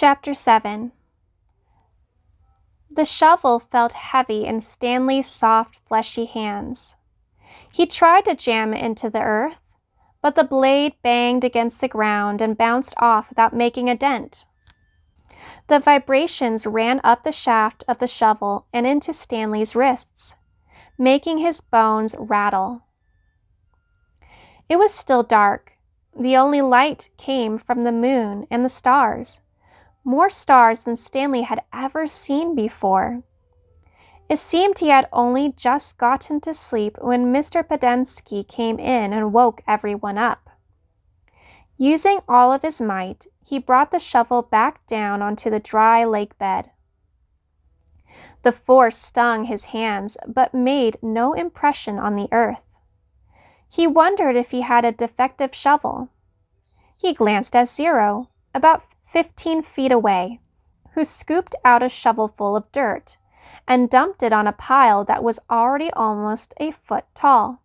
Chapter 7. The shovel felt heavy in Stanley's soft, fleshy hands. He tried to jam it into the earth, but the blade banged against the ground and bounced off without making a dent. The vibrations ran up the shaft of the shovel and into Stanley's wrists, making his bones rattle. It was still dark. The only light came from the moon and the stars. More stars than Stanley had ever seen before. It seemed he had only just gotten to sleep when Mr. Podensky came in and woke everyone up. Using all of his might, he brought the shovel back down onto the dry lake bed. The force stung his hands, but made no impression on the earth. He wondered if he had a defective shovel. He glanced at Zero, about 15 feet away, who scooped out a shovelful of dirt and dumped it on a pile that was already almost a foot tall.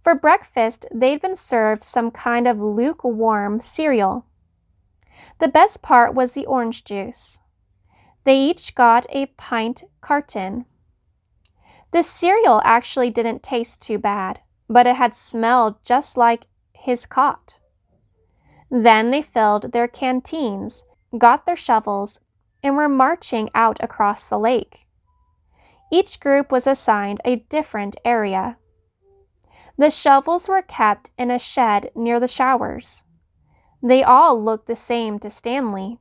For breakfast, they'd been served some kind of lukewarm cereal. The best part was the orange juice. They each got a pint carton. The cereal actually didn't taste too bad, but it had smelled just like his cot. Then they filled their canteens, got their shovels, and were marching out across the lake. Each group was assigned a different area. The shovels were kept in a shed near the showers. They all looked the same to Stanley,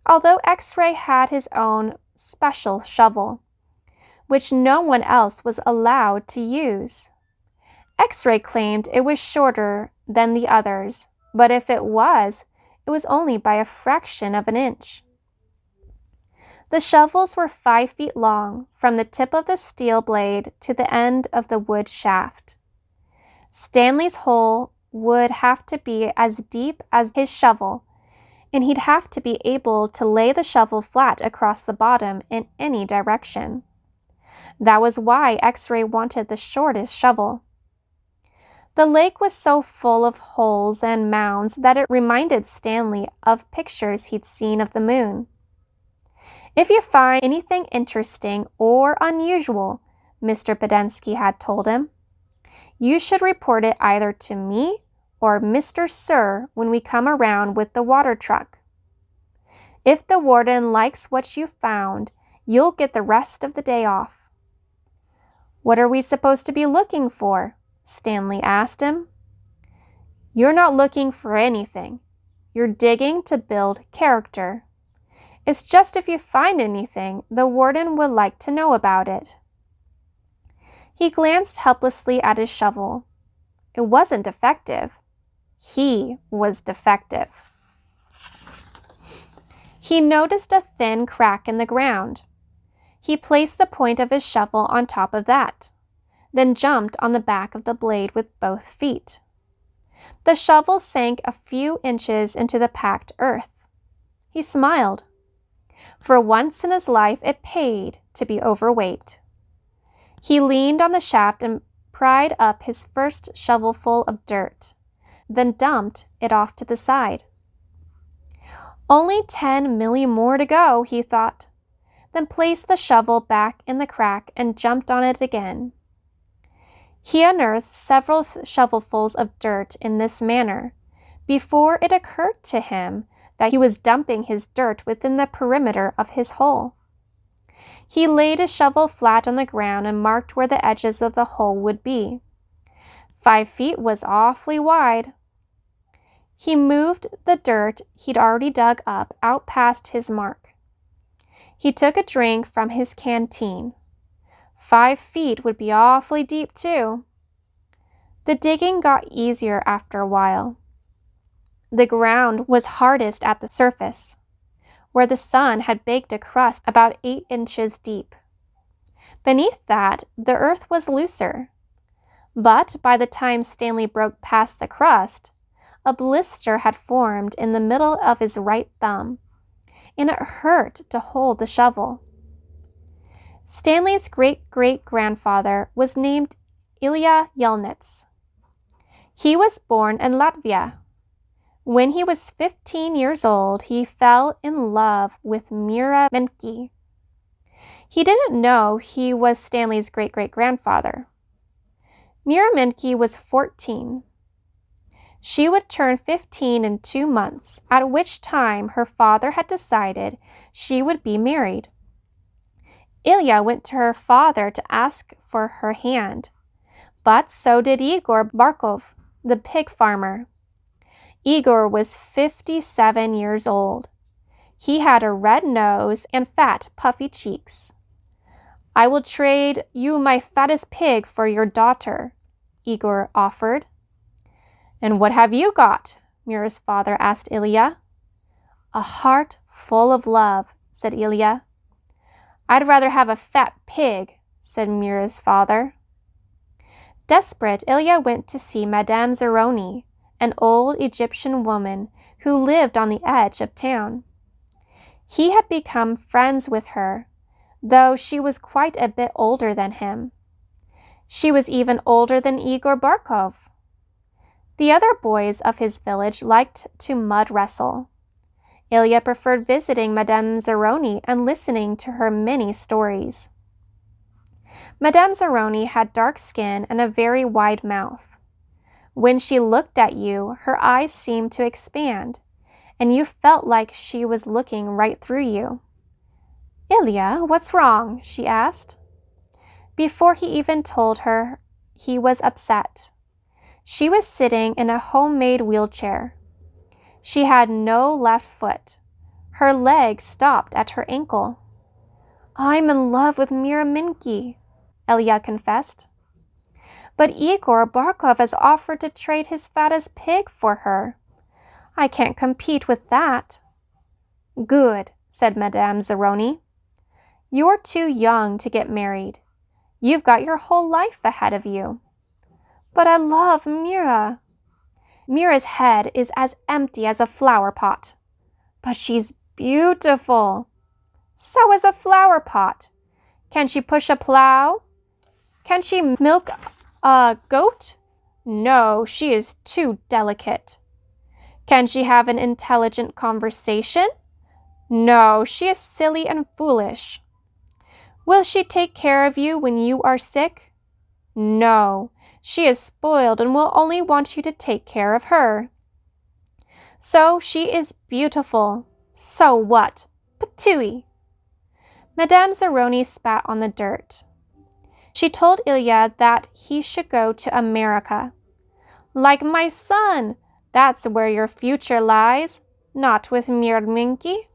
although X-Ray had his own special shovel, which no one else was allowed to use. X-Ray claimed it was shorter than the others, but if it was only by a fraction of an inch. The shovels were 5 feet long from the tip of the steel blade to the end of the wood shaft. Stanley's hole would have to be as deep as his shovel, and he'd have to be able to lay the shovel flat across the bottom in any direction. That was why X-Ray wanted the shortest shovel. The lake was so full of holes and mounds that it reminded Stanley of pictures he'd seen of the moon. "If you find anything interesting or unusual," Mr. Podensky had told him, "you should report it either to me or Mr. Sir when we come around with the water truck. If the warden likes what you found, you'll get the rest of the day off." "What are we supposed to be looking for?" Stanley asked him. "You're not looking for anything. You're digging to build character. It's just if you find anything, the warden would like to know about it." He glanced helplessly at his shovel. It wasn't defective. He was defective. He noticed a thin crack in the ground. He placed the point of his shovel on top of that, then jumped on the back of the blade with both feet. The shovel sank a few inches into the packed earth. He smiled. For once in his life, it paid to be overweight. He leaned on the shaft and pried up his first shovelful of dirt, then dumped it off to the side. Only 10 milli more to go, he thought, then placed the shovel back in the crack and jumped on it again. He unearthed several shovelfuls of dirt in this manner before it occurred to him that he was dumping his dirt within the perimeter of his hole. He laid his shovel flat on the ground and marked where the edges of the hole would be. 5 feet was awfully wide. He moved the dirt he'd already dug up out past his mark. He took a drink from his canteen. 5 feet would be awfully deep, too. The digging got easier after a while. The ground was hardest at the surface, where the sun had baked a crust about 8 inches deep. Beneath that, the earth was looser. But by the time Stanley broke past the crust, a blister had formed in the middle of his right thumb, and it hurt to hold the shovel. Stanley's great-great-grandfather was named Ilia Yelnets. He was born in Latvia. When he was 15 years old, he fell in love with Mira Menke. He didn't know he was Stanley's great-great-grandfather. Mira Menke was 14. She would turn 15 in 2 months, at which time her father had decided she would be married. Ilia went to her father to ask for her hand, but so did Igor Barkov, the pig farmer. Igor was 57 years old. He had a red nose and fat, puffy cheeks. "I will trade you my fattest pig for your daughter," Igor offered. "And what have you got?" Mira's father asked Ilia. "A heart full of love," said Ilia. "I'd rather have a fat pig," said Mira's father. Desperate, Ilia went to see Madame Zeroni, an old Egyptian woman who lived on the edge of town. He had become friends with her, though she was quite a bit older than him. She was even older than Igor Barkov. The other boys of his village liked to mud wrestle. Ilia preferred visiting Madame Zeroni and listening to her many stories. Madame Zeroni had dark skin and a very wide mouth. When she looked at you, her eyes seemed to expand, and you felt like she was looking right through you. "Ilia, what's wrong?" she asked. Before he even told her, he was upset. She was sitting in a homemade wheelchair. She had no left foot. Her leg stopped at her ankle. "I'm in love with Mira Menke," Ilia confessed. "But Igor Barkov has offered to trade his fattest pig for her. I can't compete with that." "Good," said Madame Zeroni. "You're too young to get married. You've got your whole life ahead of you." "But I love Mira." "Mira's head is as empty as a flower pot." "But she's beautiful." "So is a flower pot." "Can she push a plow?" "Can she milk a goat?" "No, she is too delicate." "Can she have an intelligent conversation?" "No, she is silly and foolish." "Will she take care of you when you are sick?" "No, she is spoiled and will only want you to take care of her." "So she is beautiful. So what? Patooey." Madame Zeroni spat on the dirt. She told Ilia that he should go to America. "Like my son, that's where your future lies, not with Mira Menke."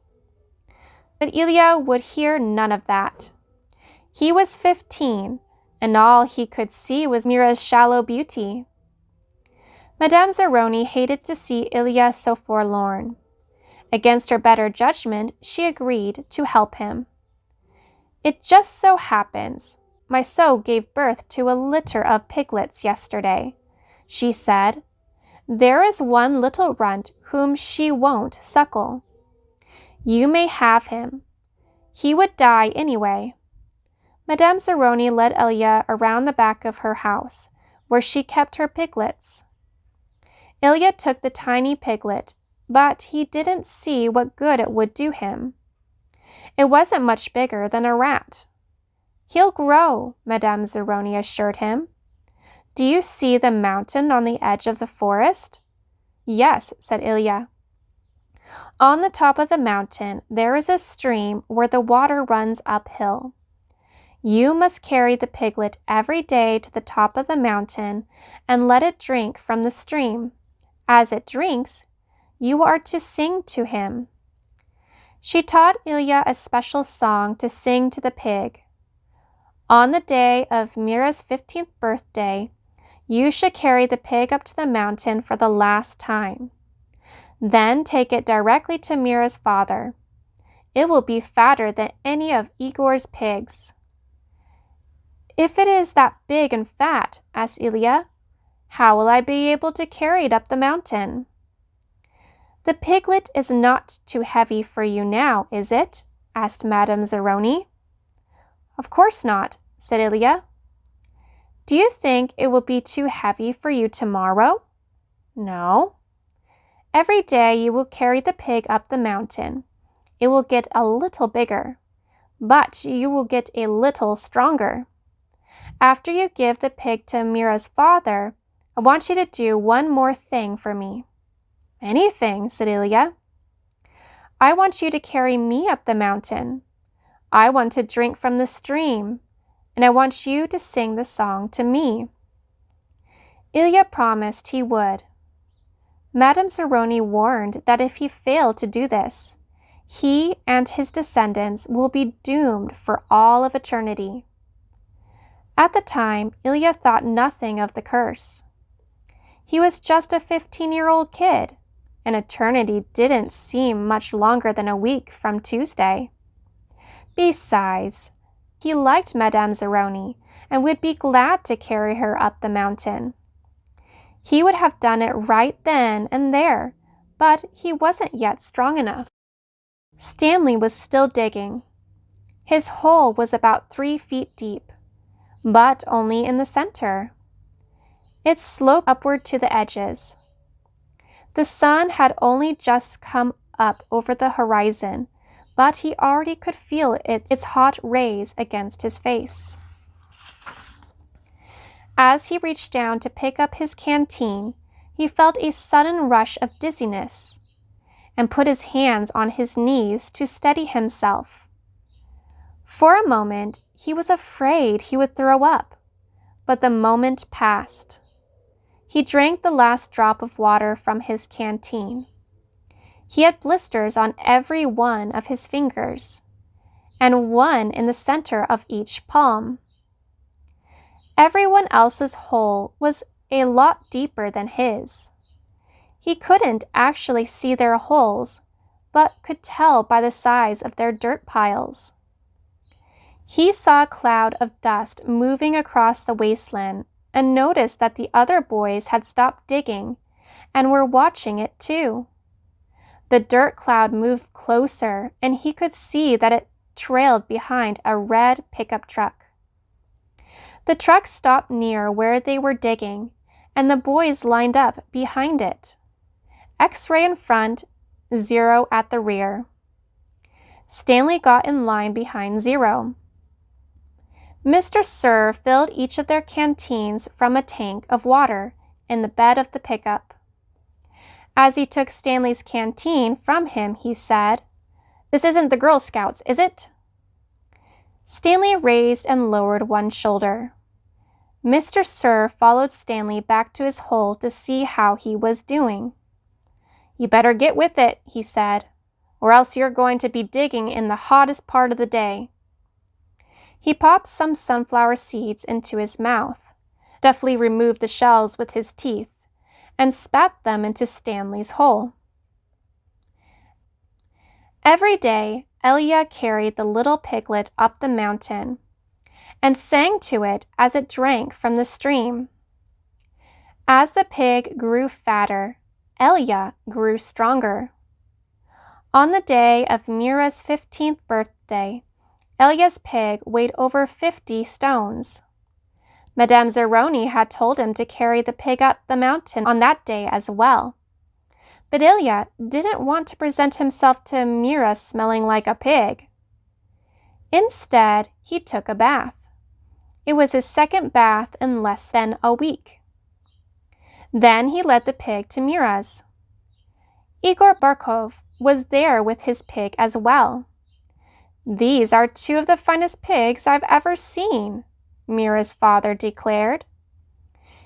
But Ilia would hear none of that. He was 15, and all he could see was Mira's shallow beauty. Madame Zeroni hated to see Ilia so forlorn. Against her better judgment, she agreed to help him. "It just so happens my sow gave birth to a litter of piglets yesterday," she said. "There is one little runt whom she won't suckle. You may have him. He would die anyway." Madame Zeroni led Ilia around the back of her house, where she kept her piglets. Ilia took the tiny piglet, but he didn't see what good it would do him. It wasn't much bigger than a rat. "He'll grow," Madame Zeroni assured him. "Do you see the mountain on the edge of the forest?" "Yes," said Ilia. "On the top of the mountain, there is a stream where the water runs uphill. You must carry the piglet every day to the top of the mountain and let it drink from the stream. As it drinks, you are to sing to him." She taught Ilia a special song to sing to the pig. "On the day of Mira's 15th birthday, you should carry the pig up to the mountain for the last time. Then take it directly to Mira's father. It will be fatter than any of Igor's pigs." "If it is that big and fat," asked Ilia, "how will I be able to carry it up the mountain?" "The piglet is not too heavy for you now, is it?" asked Madame Zeroni. "Of course not," said Ilia. "Do you think it will be too heavy for you tomorrow?" "No." Every day you will carry the pig up the mountain. It will get a little bigger, but you will get a little stronger. After you give the pig to Mira's father, I want you to do one more thing for me." "Anything," said Ilia. "I want you to carry me up the mountain. I want to drink from the stream, and I want you to sing the song to me." Ilia promised he would. Madame Zeroni warned that if he failed to do this, he and his descendants will be doomed for all of eternity. At the time, Ilia thought nothing of the curse. He was just a 15-year-old kid, and eternity didn't seem much longer than a week from Tuesday. Besides, he liked Madame Zeroni and would be glad to carry her up the mountain. He would have done it right then and there, but he wasn't yet strong enough. Stanley was still digging. His hole was about 3 feet deep, but only in the center. It sloped upward to the edges. The sun had only just come up over the horizon, but he already could feel its hot rays against his face. As he reached down to pick up his canteen, he felt a sudden rush of dizziness and put his hands on his knees to steady himself. For a moment, he was afraid he would throw up, but the moment passed. He drank the last drop of water from his canteen. He had blisters on every one of his fingers, and one in the center of each palm. Everyone else's hole was a lot deeper than his. He couldn't actually see their holes, but could tell by the size of their dirt piles. He saw a cloud of dust moving across the wasteland and noticed that the other boys had stopped digging and were watching it too. The dirt cloud moved closer, and he could see that it trailed behind a red pickup truck. The truck stopped near where they were digging, and the boys lined up behind it. X-ray in front, Zero at the rear. Stanley got in line behind Zero. Mr. Sir filled each of their canteens from a tank of water in the bed of the pickup. As he took Stanley's canteen from him, he said, "This isn't the Girl Scouts, is it?" Stanley raised and lowered one shoulder. Mr. Sir followed Stanley back to his hole to see how he was doing. "You better get with it," he said, "or else you're going to be digging in the hottest part of the day." He popped some sunflower seeds into his mouth, deftly removed the shells with his teeth, and spat them into Stanley's hole. Every day, Ilia carried the little piglet up the mountain and sang to it as it drank from the stream. As the pig grew fatter, Ilia grew stronger. On the day of Mira's 15th birthday, Ilia's pig weighed over 50 stones. Madame Zeroni had told him to carry the pig up the mountain on that day as well. But Ilia didn't want to present himself to Mira smelling like a pig. Instead, he took a bath. It was his second bath in less than a week. Then he led the pig to Mira's. Igor Barkov was there with his pig as well. "These are 2 of the finest pigs I've ever seen," Mira's father declared.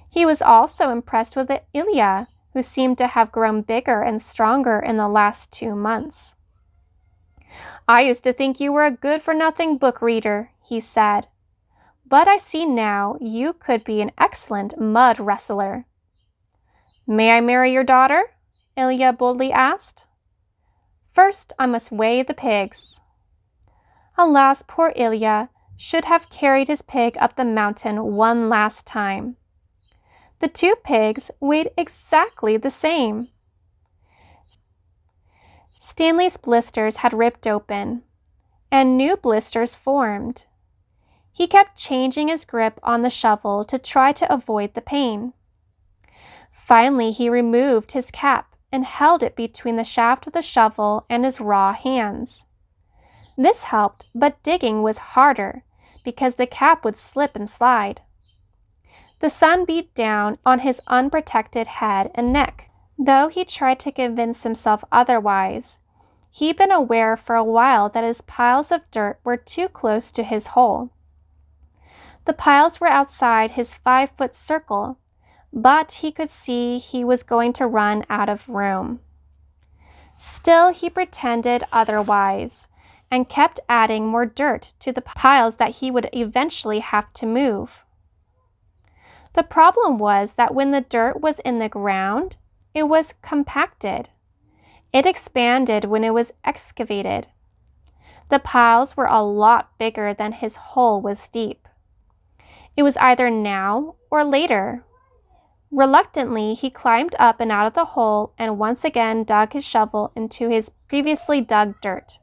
He was also impressed with Ilia, who seemed to have grown bigger and stronger in the last 2 months. "I used to think you were a good-for-nothing book reader," he said, "but I see now you could be an excellent mud wrestler." "May I marry your daughter?" Ilia boldly asked. "First, I must weigh the pigs." Alas, poor Ilia should have carried his pig up the mountain one last time. The 2 pigs weighed exactly the same. Stanley's blisters had ripped open, and new blisters formed. He kept changing his grip on the shovel to try to avoid the pain. Finally, he removed his cap and held it between the shaft of the shovel and his raw hands. This helped, but digging was harder because the cap would slip and slide. The sun beat down on his unprotected head and neck. Though he tried to convince himself otherwise, he'd been aware for a while that his piles of dirt were too close to his hole. The piles were outside his 5-foot circle, but he could see he was going to run out of room. Still, he pretended otherwise and kept adding more dirt to the piles that he would eventually have to move. The problem was that when the dirt was in the ground, it was compacted. It expanded when it was excavated. The piles were a lot bigger than his hole was deep. It was either now or later. Reluctantly, he climbed up and out of the hole and once again dug his shovel into his previously dug dirt.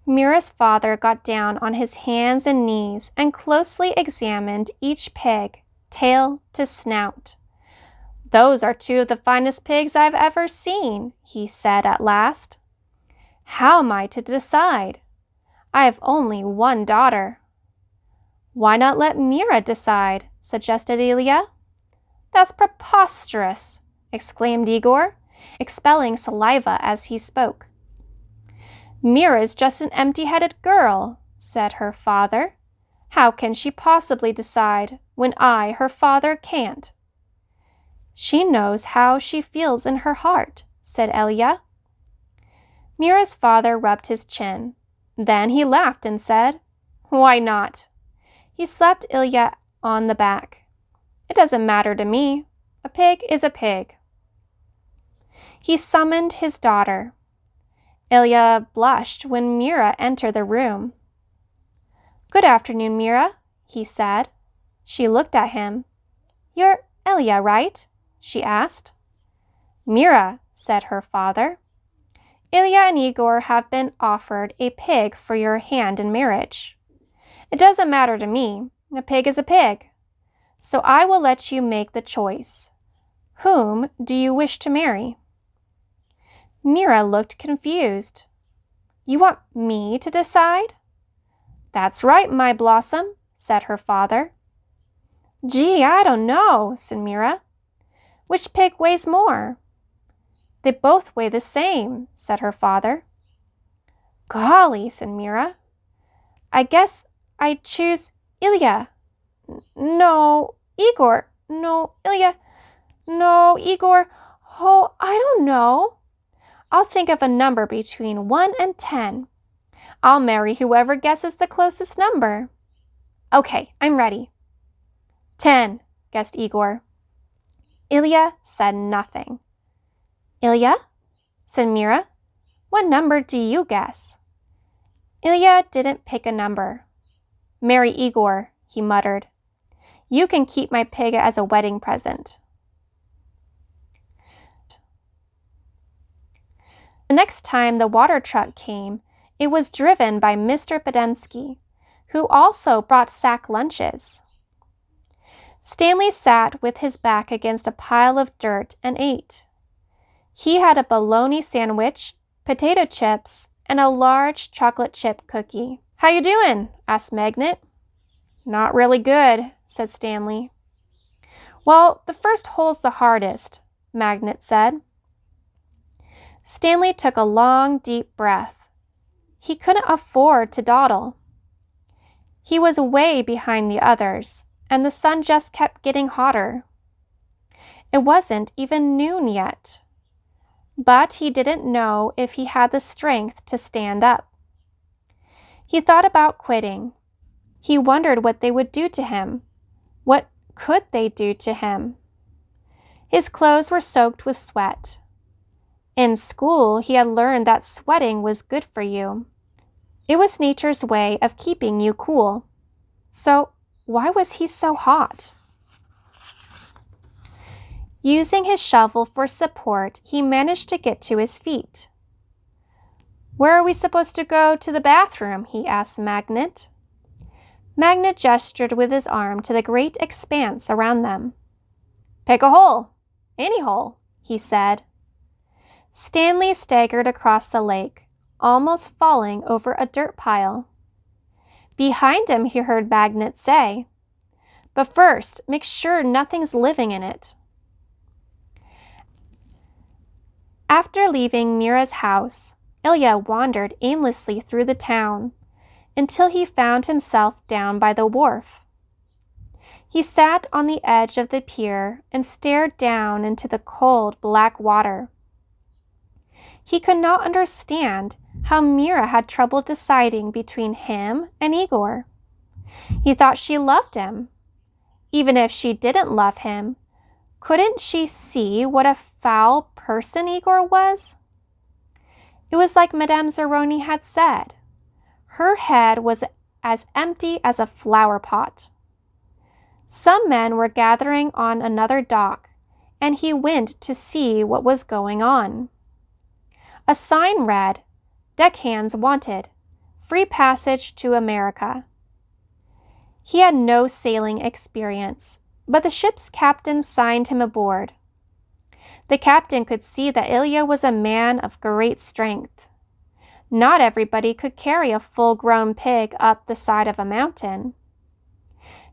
Mira's father got down on his hands and knees and closely examined each pig, tail to snout. "Those are 2 of the finest pigs I've ever seen," he said at last. "How am I to decide? I have only one daughter." "Why not let Mira decide?" suggested Ilia. "That's preposterous!" exclaimed Igor, expelling saliva as he spoke. "Mira's just an empty-headed girl," said her father. "How can she possibly decide when I, her father, can't?" "She knows how she feels in her heart," said Ilia. Mira's father rubbed his chin. Then he laughed and said, "Why not?" He slapped Ilia on the back. "It doesn't matter to me. A pig is a pig." He summoned his daughter. Ilia blushed when Mira entered the room. "Good afternoon, Mira," he said. She looked at him. "You're Ilia, right?" she asked. "Mira," said her father. "Ilia and Igor have been offered a pig for your hand in marriage. It doesn't matter to me. A pig is a pig. So I will let you make the choice. Whom do you wish to marry?" Mira looked confused. "You want me to decide?" "That's right, my blossom," said her father. "Gee, I don't know," said Mira. "Which pig weighs more?" "They both weigh the same," said her father. "Golly," said Mira. "I guess I'd choose Ilia. No, Igor. No, Ilia. No, Igor. Oh, I don't know. I'll think of a number between 1 and 10. I'll marry whoever guesses the closest number." "Okay, I'm ready." 10, guessed Igor. Ilia said nothing. "Ilia," said Mira, "what number do you guess?" Ilia didn't pick a number. "Marry Igor," he muttered. "You can keep my pig as a wedding present." The next time the water truck came, it was driven by Mr. Podensky, who also brought sack lunches. Stanley sat with his back against a pile of dirt and ate. He had a bologna sandwich, potato chips, and a large chocolate chip cookie. "How you doing?" asked Magnet. "Not really good," said Stanley. "Well, the first hole's the hardest," Magnet said. Stanley took a long, deep breath. He couldn't afford to dawdle. He was way behind the others, and the sun just kept getting hotter. It wasn't even noon yet. But he didn't know if he had the strength to stand up. He thought about quitting. He wondered what they would do to him. What could they do to him? His clothes were soaked with sweat. In school, he had learned that sweating was good for you. It was nature's way of keeping you cool. So why was he so hot? Using his shovel for support, he managed to get to his feet. "Where are we supposed to go to the bathroom?" he asked Magnet. Magnet gestured with his arm to the great expanse around them. "Pick a hole. Any hole," he said. Stanley staggered across the lake, almost falling over a dirt pile. Behind him, he heard Magnet say, "But first, make sure nothing's living in it." After leaving Mira's house, Ilia wandered aimlessly through the town until he found himself down by the wharf. He sat on the edge of the pier and stared down into the cold, black water. He could not understand how Mira had trouble deciding between him and Igor. He thought she loved him. Even if she didn't love him, couldn't she see what a foul person Igor was? It was like Madame Zeroni had said. Her head was as empty as a flower pot. Some men were gathering on another dock, and he went to see what was going on. A sign read, "Deckhands wanted, free passage to America." He had no sailing experience, but the ship's captain signed him aboard. The captain could see that Ilia was a man of great strength. Not everybody could carry a full-grown pig up the side of a mountain.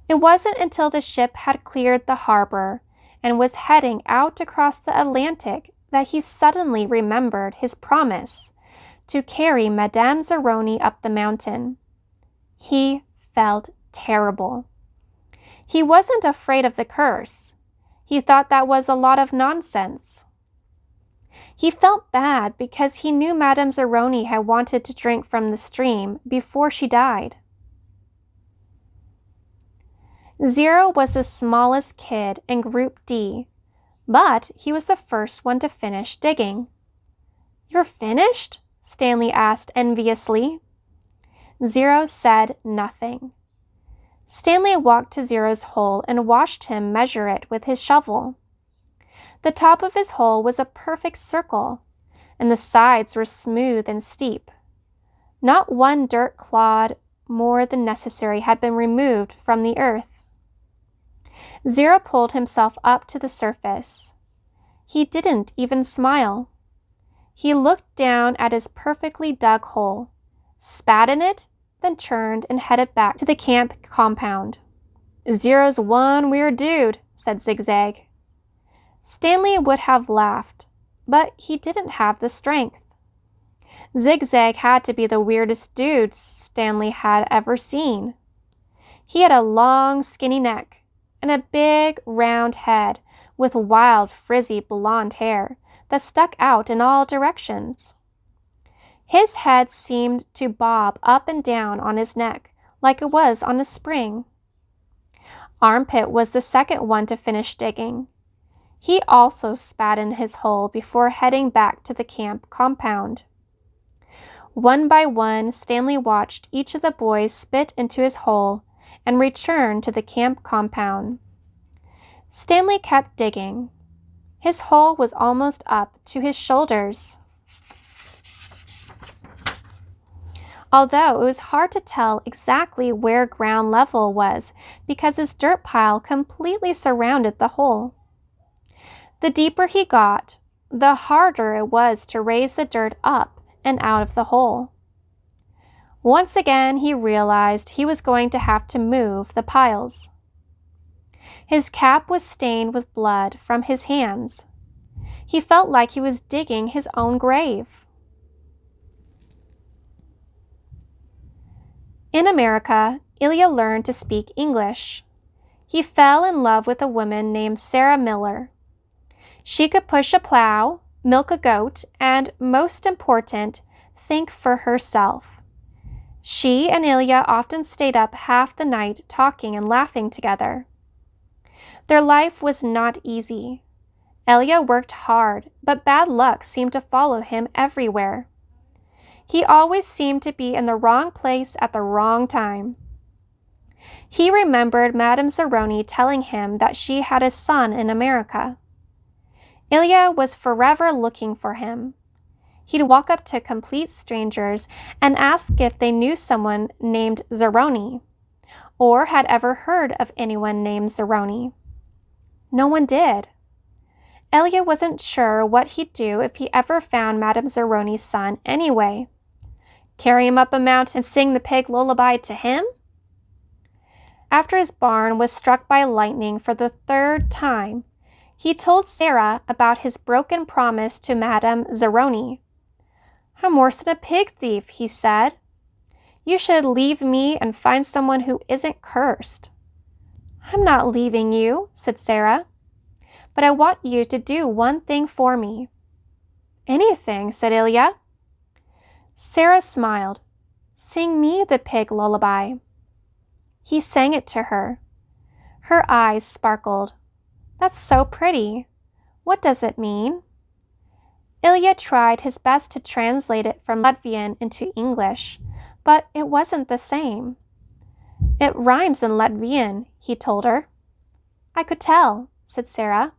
It wasn't until the ship had cleared the harbor and was heading out across the Atlantic that he suddenly remembered his promise to carry Madame Zeroni up the mountain. He felt terrible. He wasn't afraid of the curse. He thought that was a lot of nonsense. He felt bad because he knew Madame Zeroni had wanted to drink from the stream before she died. Zero was the smallest kid in Group D, but he was the first one to finish digging. "You're finished?" Stanley asked enviously. Zero said nothing. Stanley walked to Zero's hole and watched him measure it with his shovel. The top of his hole was a perfect circle, and the sides were smooth and steep. Not one dirt clod more than necessary had been removed from the earth. Zero pulled himself up to the surface. He didn't even smile. He looked down at his perfectly dug hole, spat in it, then turned and headed back to the camp compound. "Zero's one weird dude," said Zigzag. Stanley would have laughed, but he didn't have the strength. Zigzag had to be the weirdest dude Stanley had ever seen. He had a long, skinny neck and a big, round head with wild, frizzy blonde hair that stuck out in all directions. His head seemed to bob up and down on his neck like it was on a spring. Armpit was the second one to finish digging. He also spat in his hole before heading back to the camp compound. One by one, Stanley watched each of the boys spit into his hole and return to the camp compound. Stanley kept digging. His hole was almost up to his shoulders. Although it was hard to tell exactly where ground level was because his dirt pile completely surrounded the hole. The deeper he got, the harder it was to raise the dirt up and out of the hole. Once again, he realized he was going to have to move the piles. His cap was stained with blood from his hands. He felt like he was digging his own grave. In America, Ilia learned to speak English. He fell in love with a woman named Sarah Miller. She could push a plow, milk a goat, and, most important, think for herself. She and Ilia often stayed up half the night talking and laughing together. Their life was not easy. Ilia worked hard, but bad luck seemed to follow him everywhere. He always seemed to be in the wrong place at the wrong time. He remembered Madame Zeroni telling him that she had a son in America. Ilia was forever looking for him. He'd walk up to complete strangers and ask if they knew someone named Zeroni, or had ever heard of anyone named Zeroni. No one did. Ilia wasn't sure what he'd do if he ever found Madame Zeroni's son anyway. Carry him up a mountain and sing the pig lullaby to him? After his barn was struck by lightning for the 3rd time, he told Sarah about his broken promise to Madame Zeroni. "I'm worse than a pig thief," he said. "You should leave me and find someone who isn't cursed." "I'm not leaving you," said Sarah, "but I want you to do one thing for me." "Anything," said Ilia. Sarah smiled. "Sing me the pig lullaby." He sang it to her. Her eyes sparkled. "That's so pretty. What does it mean?" Ilia tried his best to translate it from Latvian into English, but it wasn't the same. "It rhymes in Latvian," he told her. "I could tell," said Sarah.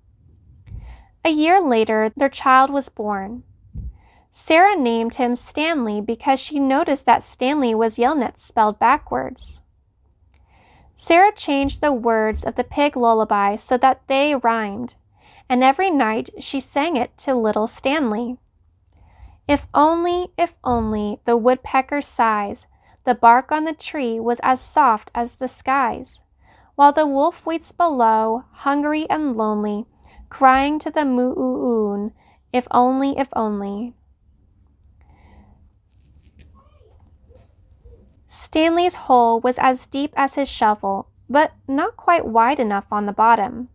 A year later, their child was born. Sarah named him Stanley because she noticed that Stanley was Yelnets spelled backwards. Sarah changed the words of the pig lullaby so that they rhymed, and every night she sang it to little Stanley. If only the woodpecker sighs, the bark on the tree was as soft as the skies, while the wolf waits below, hungry and lonely, crying to the moon, if only, if only. Stanley's hole was as deep as his shovel, but not quite wide enough on the bottom.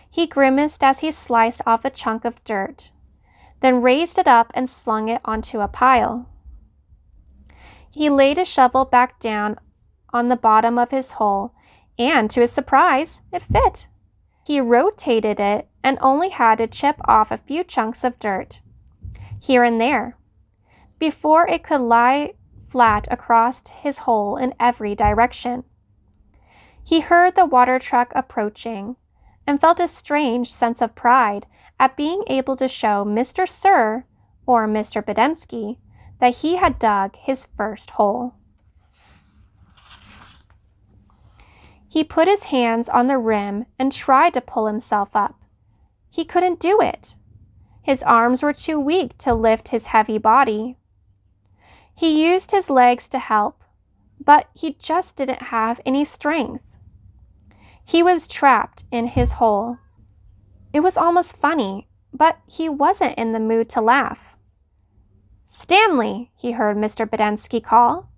He grimaced as he sliced off a chunk of dirt, then raised it up and slung it onto a pile. He laid his shovel back down on the bottom of his hole, and to his surprise, it fit. He rotated it and only had to chip off a few chunks of dirt, here and there, before it could lie flat across his hole in every direction. He heard the water truck approaching and felt a strange sense of pride at being able to show Mr. Sir, or Mr. Bedensky, that he had dug his first hole. He put his hands on the rim and tried to pull himself up. He couldn't do it. His arms were too weak to lift his heavy body. He used his legs to help, but he just didn't have any strength. He was trapped in his hole. It was almost funny, but he wasn't in the mood to laugh. "Stanley!" he heard Mr. Bedensky call.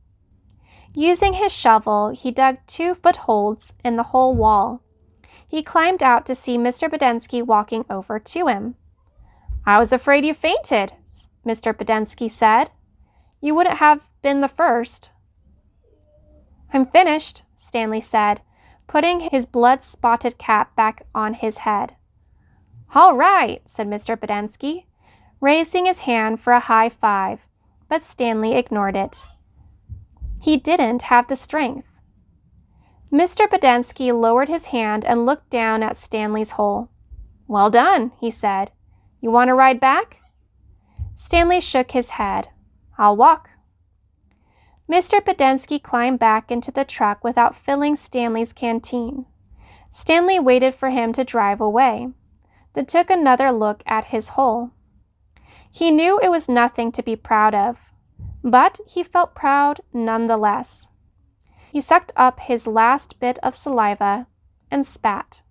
Using his shovel, he dug 2 footholds in the hole wall. He climbed out to see Mr. Bedensky walking over to him. "I was afraid you fainted," Mr. Bedensky said. "You wouldn't have been the first." "I'm finished," Stanley said, putting his blood-spotted cap back on his head. "All right," said Mr. Bedensky, raising his hand for a high five, but Stanley ignored it. He didn't have the strength. Mr. Bedensky lowered his hand and looked down at Stanley's hole. "Well done," he said. "You want to ride back?" Stanley shook his head. "I'll walk." Mr. Bedensky climbed back into the truck without filling Stanley's canteen. Stanley waited for him to drive away, then took another look at his hole. He knew it was nothing to be proud of, but he felt proud nonetheless. He sucked up his last bit of saliva and spat.